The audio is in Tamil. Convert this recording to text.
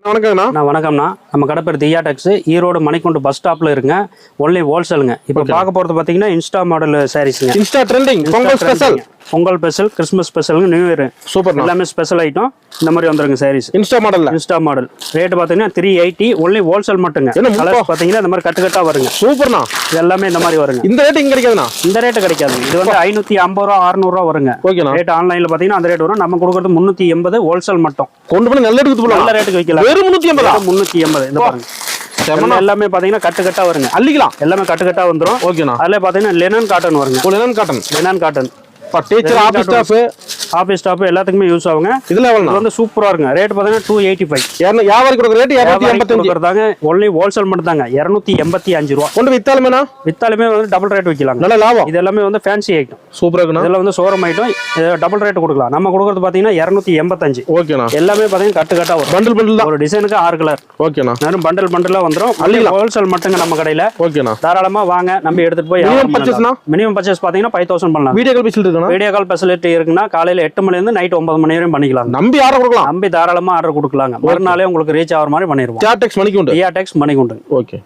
வணக்கம்ண்ணா. வணக்கம்ண்ணா. நம்ம கடை பேர் தியா டெக்ஸ், ஈரோடு மணிக்குண்டு பஸ் ஸ்டாப்ல இருங்க. ஒன்லி ஹோல்சேலுங்க. இப்போ பார்க்க போறது பாத்தீங்கன்னா இன்ஸ்டா மாடல் சாரீஸ்ங்க. Insta trending, Pongal special, Pongal special, Christmas special, new year super எல்லாமே ஸ்பெஷல் ஐட்டம். இந்த மாதிரி வந்துருங்க சாரீஸ் இன்ஸ்டா மாடல்ல. இன்ஸ்டா மாடல் ரேட் பாத்தீங்கன்னா 380. Only wholesale மட்டுங்க. கலர்ஸ் பாத்தீங்கன்னா இந்த மாதிரி கட்டு வருங்க. சூப்பர்ண்ணா. இது எல்லாமே இந்த மாதிரி வருங்க. இந்த ரேட் இங்க கிடைக்காதுண்ணா. இந்த ரேட் கிடைக்காது. இது வந்து 550 ரூபா 600 ரூபா வருங்க. ஓகேண்ணா. ரேட் ஆன்லைன்ல பாத்தீங்கன்னா அந்த ரேட் வரும். நம்ம கொடுக்கறது 380 ஹோல்சேல் மட்டும். கொண்டு போய் நல்ல ரேட்டுக்கு போலாம். நல்ல ரேட்டுக்கு வைக்கலாம். வெறும் 380. 380. இந்த பாருங்க. எல்லாமே பாத்தீங்கன்னா கட்டு வருங்க. அள்ளிக்கலாம். எல்லாமே கட்டு வந்துரும். ஓகேண்ணா. அதுல பாத்தீங்கன்னா லெனன் காட்டன் வருங்க. Linen cotton teacher, office staff எல்லாத்துக்குமே யூஸ் ஆகுங்க. இதுல வந்து சூப்பரா இருக்குங்க. ரேட் பாத்தீங்கன்னா 285. வியாபாரி கொடுக்குற ரேட் 285 தாங்க. ஒன்லி ஹோல்சேல் மட்டும் தாங்க. 285 ரூபா. கொண்டு வித்தாலுமே வந்து டபுள் ரேட் வைக்கலாம். நல்ல லாபம். இது எல்லாமே வந்து ஃபேன்சி ஐட்டம். சூப்பரா இருக்குண்ணா. இதெல்லாம் வந்து ஷோரூம் ஐட்டம். டபுள் ரேட் கொடுக்கலாம். நம்ம கொடுக்கறது பாத்தீங்கன்னா 285. ஓகேண்ணா. எல்லாமே பாத்தீங்கன்னா கட்டு வரும். பண்டில் தான். ஒரு டிசைனுக்கு 6 கலர். ஓகேண்ணா. வெறும் பண்டலா வந்துரும். ஹோல்சேல் மட்டுங்க நம்ம கடையில. ஓகேண்ணா. தாராளமா வாங்க, நம்பி எடுத்துட்டு போய் மினிமம் பர்ச்சேஸ் பாத்தீங்கன்னா 5000 பண்ணலாம். வீடியோ கால் பேசிட்டு வீடியோ கால் ஃபெசிலிட்டி இருக்குன்னா காலையில 8 மணில இருந்து நைட் 9 மணி வரையும் பண்ணிக்கலாம். நம்பி ஆர்டர் கொடுக்கலாம். நம்பி தாராளமா ஆர்டர் கொடுக்கலாங்க. மறுநாளே உங்களுக்கு ரீச் ஆகிற மாதிரி பண்ணிடுவோம். தியா டெக்ஸ் மணிக்குண்டு. தியா டெக்ஸ் மணிக்குண்டு. ஓகே.